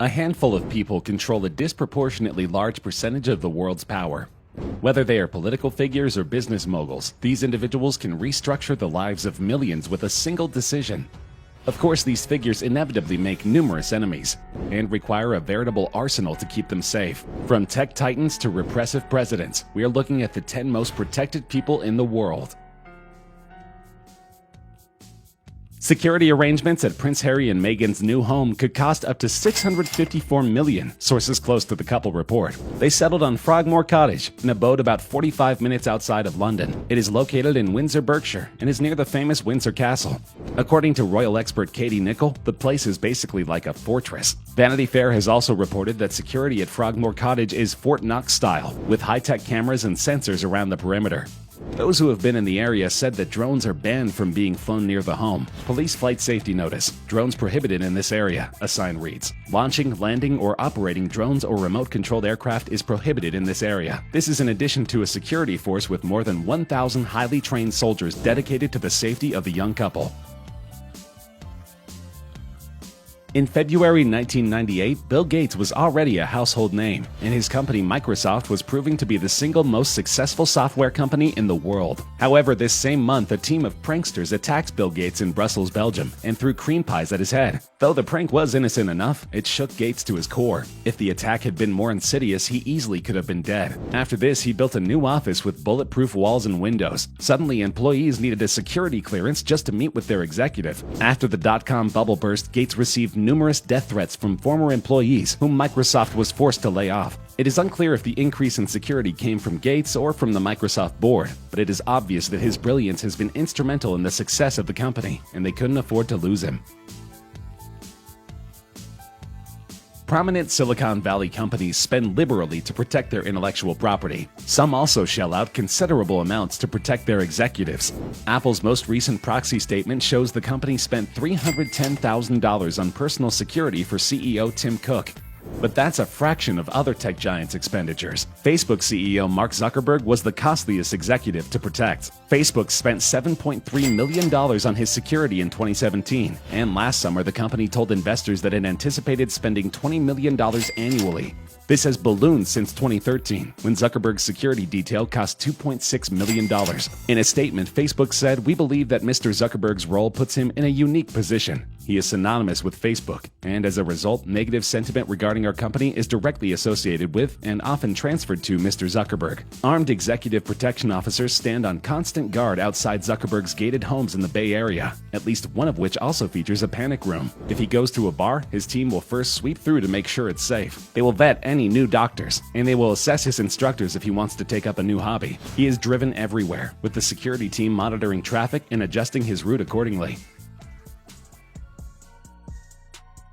A handful of people control a disproportionately large percentage of the world's power. Whether they are political figures or business moguls, these individuals can restructure the lives of millions with a single decision. Of course, these figures inevitably make numerous enemies and require a veritable arsenal to keep them safe. From tech titans to repressive presidents, we are looking at the 10 most protected people in the world. Security arrangements at Prince Harry and Meghan's new home could cost up to $654 million, sources close to the couple report. They settled on Frogmore Cottage, an abode about 45 minutes outside of London. It is located in Windsor, Berkshire, and is near the famous Windsor Castle. According to royal expert Katie Nicholl, the place is basically like a fortress. Vanity Fair has also reported that security at Frogmore Cottage is Fort Knox style, with high-tech cameras and sensors around the perimeter. Those who have been in the area said that drones are banned from being flown near the home. Police flight safety notice. Drones prohibited in this area, a sign reads. Launching, landing, or operating drones or remote-controlled aircraft is prohibited in this area. This is in addition to a security force with more than 1,000 highly trained soldiers dedicated to the safety of the young couple. In February 1998, Bill Gates was already a household name, and his company Microsoft was proving to be the single most successful software company in the world. However, this same month, a team of pranksters attacked Bill Gates in Brussels, Belgium, and threw cream pies at his head. Though the prank was innocent enough, it shook Gates to his core. If the attack had been more insidious, he easily could have been dead. After this, he built a new office with bulletproof walls and windows. Suddenly, employees needed a security clearance just to meet with their executive. After the dot-com bubble burst, Gates received numerous death threats from former employees whom Microsoft was forced to lay off. It is unclear if the increase in security came from Gates or from the Microsoft board, but it is obvious that his brilliance has been instrumental in the success of the company, and they couldn't afford to lose him. Prominent Silicon Valley companies spend liberally to protect their intellectual property. Some also shell out considerable amounts to protect their executives. Apple's most recent proxy statement shows the company spent $310,000 on personal security for CEO Tim Cook. But that's a fraction of other tech giants' expenditures. Facebook CEO Mark Zuckerberg was the costliest executive to protect. Facebook spent $7.3 million on his security in 2017, and last summer the company told investors that it anticipated spending $20 million annually. This has ballooned since 2013, when Zuckerberg's security detail cost $2.6 million. In a statement, Facebook said, "We believe that Mr. Zuckerberg's role puts him in a unique position. He is synonymous with Facebook, and as a result, negative sentiment regarding our company is directly associated with and often transferred to Mr. Zuckerberg." Armed executive protection officers stand on constant guard outside Zuckerberg's gated homes in the Bay Area, at least one of which also features a panic room. If he goes to a bar, his team will first sweep through to make sure it's safe. They will vet any new doctors, and they will assess his instructors if he wants to take up a new hobby. He is driven everywhere, with the security team monitoring traffic and adjusting his route accordingly.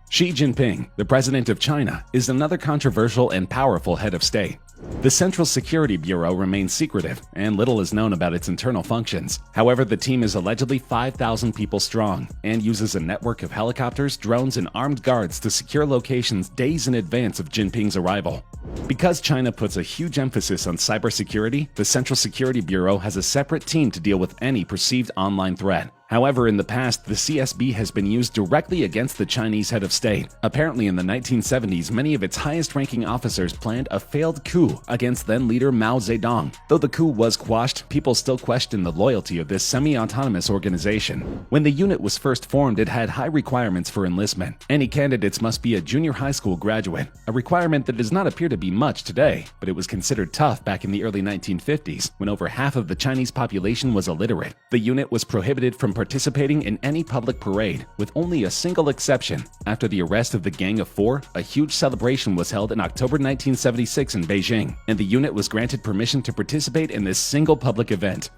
Xi Jinping, the president of China, is another controversial and powerful head of state. The Central Security Bureau remains secretive, and little is known about its internal functions. However, the team is allegedly 5,000 people strong and uses a network of helicopters, drones, and armed guards to secure locations days in advance of Jinping's arrival. Because China puts a huge emphasis on cybersecurity, the Central Security Bureau has a separate team to deal with any perceived online threat. However, in the past, the CSB has been used directly against the Chinese head of state. Apparently, in the 1970s, many of its highest-ranking officers planned a failed coup against then-leader Mao Zedong. Though the coup was quashed, people still question the loyalty of this semi-autonomous organization. When the unit was first formed, it had high requirements for enlistment. Any candidates must be a junior high school graduate, a requirement that does not appear to be much today, but it was considered tough back in the early 1950s, when over half of the Chinese population was illiterate. The unit was prohibited from participating in any public parade, with only a single exception. After the arrest of the Gang of Four, a huge celebration was held in October 1976 in Beijing, and the unit was granted permission to participate in this single public event.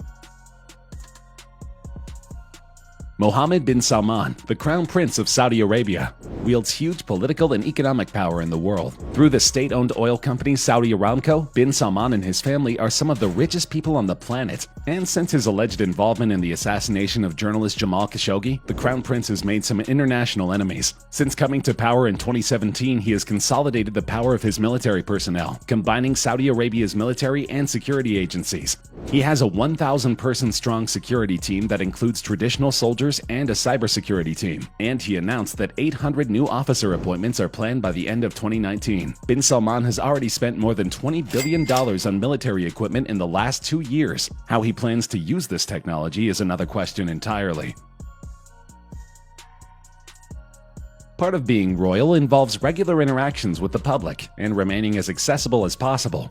Mohammed bin Salman, the Crown Prince of Saudi Arabia, wields huge political and economic power in the world. Through the state-owned oil company Saudi Aramco, bin Salman and his family are some of the richest people on the planet. And since his alleged involvement in the assassination of journalist Jamal Khashoggi, the Crown Prince has made some international enemies. Since coming to power in 2017, he has consolidated the power of his military personnel, combining Saudi Arabia's military and security agencies. He has a 1,000-person strong security team that includes traditional soldiers and a cybersecurity team. And he announced that 800 new officer appointments are planned by the end of 2019. Bin Salman has already spent more than $20 billion on military equipment in the last 2 years. How he plans to use this technology is another question entirely. Part of being royal involves regular interactions with the public and remaining as accessible as possible.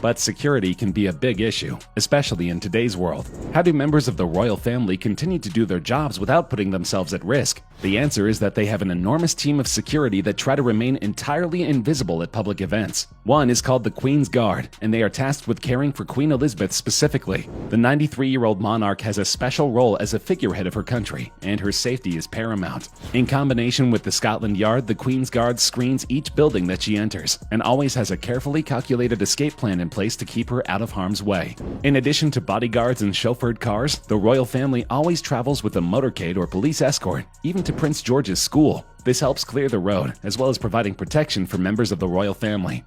But security can be a big issue, especially in today's world. How do members of the royal family continue to do their jobs without putting themselves at risk? The answer is that they have an enormous team of security that try to remain entirely invisible at public events. One is called the Queen's Guard, and they are tasked with caring for Queen Elizabeth specifically. The 93-year-old monarch has a special role as a figurehead of her country, and her safety is paramount. In combination with the Scotland Yard, the Queen's Guard screens each building that she enters, and always has a carefully calculated escape plan in place to keep her out of harm's way. In addition to bodyguards and chauffeured cars, the royal family always travels with a motorcade or police escort, even to Prince George's school. This helps clear the road, as well as providing protection for members of the royal family.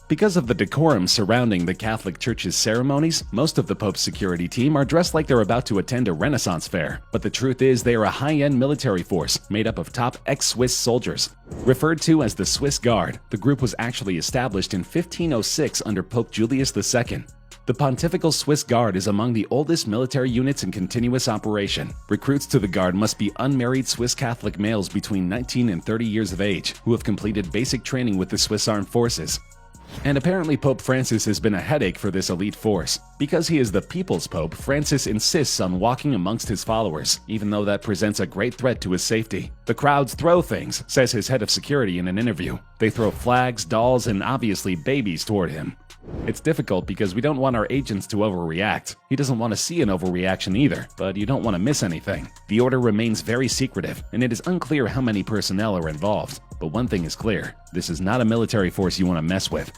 Because of the decorum surrounding the Catholic Church's ceremonies, most of the Pope's security team are dressed like they're about to attend a Renaissance fair. But the truth is they are a high-end military force made up of top ex-Swiss soldiers. Referred to as the Swiss Guard, the group was actually established in 1506 under Pope Julius II. The Pontifical Swiss Guard is among the oldest military units in continuous operation. Recruits to the Guard must be unmarried Swiss Catholic males between 19 and 30 years of age who have completed basic training with the Swiss Armed Forces. And apparently Pope Francis has been a headache for this elite force. Because he is the People's Pope, Francis insists on walking amongst his followers, even though that presents a great threat to his safety. The crowds throw things, says his head of security in an interview. They throw flags, dolls, and obviously babies toward him. It's difficult because we don't want our agents to overreact. He doesn't want to see an overreaction either, but you don't want to miss anything. The order remains very secretive, and it is unclear how many personnel are involved. But one thing is clear, this is not a military force you want to mess with.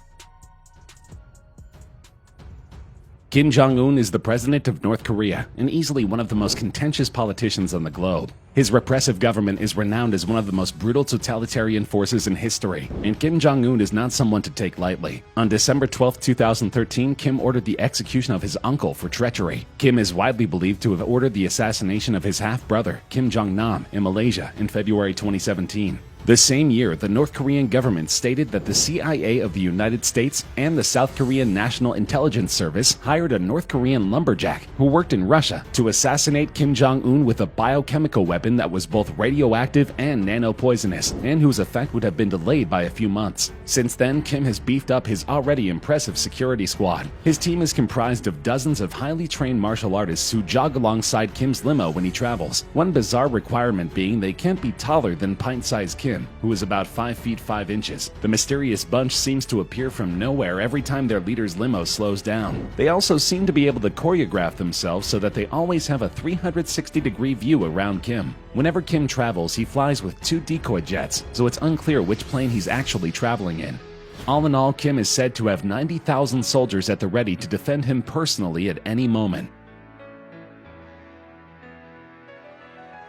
Kim Jong-un is the president of North Korea and easily one of the most contentious politicians on the globe. His repressive government is renowned as one of the most brutal totalitarian forces in history, and Kim Jong-un is not someone to take lightly. On December 12, 2013, Kim ordered the execution of his uncle for treachery. Kim is widely believed to have ordered the assassination of his half-brother, Kim Jong-nam, in Malaysia in February 2017. The same year, the North Korean government stated that the CIA of the United States and the South Korean National Intelligence Service hired a North Korean lumberjack who worked in Russia to assassinate Kim Jong-un with a biochemical weapon that was both radioactive and nanopoisonous, and whose effect would have been delayed by a few months. Since then, Kim has beefed up his already impressive security squad. His team is comprised of dozens of highly trained martial artists who jog alongside Kim's limo when he travels. One bizarre requirement being they can't be taller than pint-sized Kim, who is about 5 feet 5 inches. The mysterious bunch seems to appear from nowhere every time their leader's limo slows down. They also seem to be able to choreograph themselves so that they always have a 360-degree view around Kim. Whenever Kim travels, he flies with 2 decoy jets, so it's unclear which plane he's actually traveling in. All in all, Kim is said to have 90,000 soldiers at the ready to defend him personally at any moment.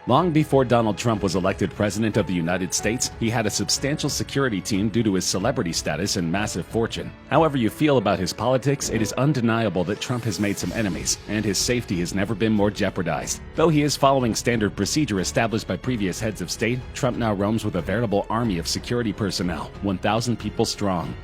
Long before Donald Trump was elected president of the United States, he had a substantial security team due to his celebrity status and massive fortune. However you feel about his politics, it is undeniable that Trump has made some enemies, and his safety has never been more jeopardized. Though he is following standard procedure established by previous heads of state, Trump now roams with a veritable army of security personnel, 1,000 people strong.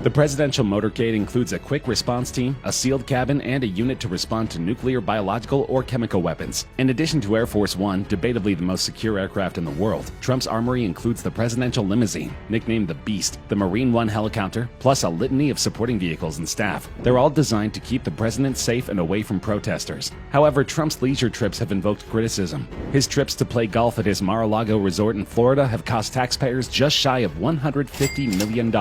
The presidential motorcade includes a quick response team, a sealed cabin, and a unit to respond to nuclear, biological, or chemical weapons. In addition to Air Force One, debatably the most secure aircraft in the world, Trump's armory includes the presidential limousine, nicknamed the Beast, the Marine One helicopter, plus a litany of supporting vehicles and staff. They're all designed to keep the president safe and away from protesters. However, Trump's leisure trips have invoked criticism. His trips to play golf at his Mar-a-Lago resort in Florida have cost taxpayers just shy of $150 million,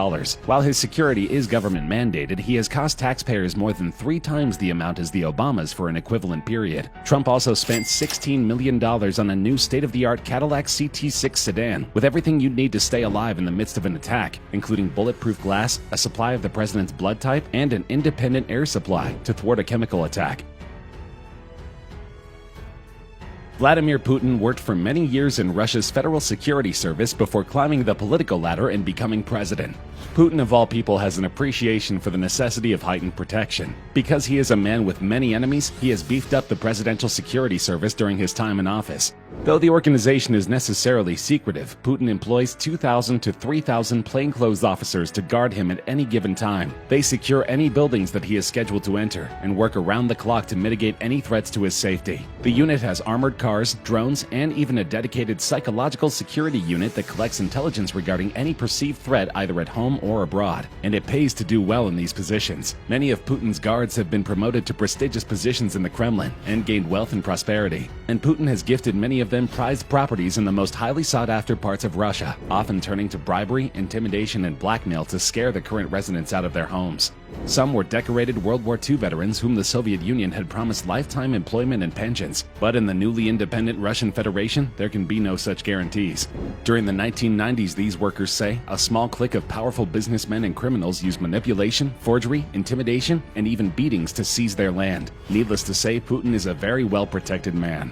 while his security security is government mandated, he has cost taxpayers more than 3 times the amount as the Obamas for an equivalent period. Trump also spent $16 million on a new state-of-the-art Cadillac CT6 sedan, with everything you'd need to stay alive in the midst of an attack, including bulletproof glass, a supply of the president's blood type, and an independent air supply to thwart a chemical attack. Vladimir Putin worked for many years in Russia's Federal Security Service before climbing the political ladder and becoming president. Putin, of all people, has an appreciation for the necessity of heightened protection. Because he is a man with many enemies, he has beefed up the Presidential Security Service during his time in office. Though the organization is necessarily secretive, Putin employs 2,000 to 3,000 plainclothes officers to guard him at any given time. They secure any buildings that he is scheduled to enter and work around the clock to mitigate any threats to his safety. The unit has armored cars, drones, and even a dedicated psychological security unit that collects intelligence regarding any perceived threat either at home or abroad. And it pays to do well in these positions. Many of Putin's guards have been promoted to prestigious positions in the Kremlin and gained wealth and prosperity. And Putin has gifted many of them prized properties in the most highly sought-after parts of Russia, often turning to bribery, intimidation, and blackmail to scare the current residents out of their homes. Some were decorated World War II veterans whom the Soviet Union had promised lifetime employment and pensions, but in the newly independent Russian Federation, there can be no such guarantees. During the 1990s, these workers say, a small clique of powerful businessmen and criminals used manipulation, forgery, intimidation, and even beatings to seize their land. Needless to say, Putin is a very well-protected man.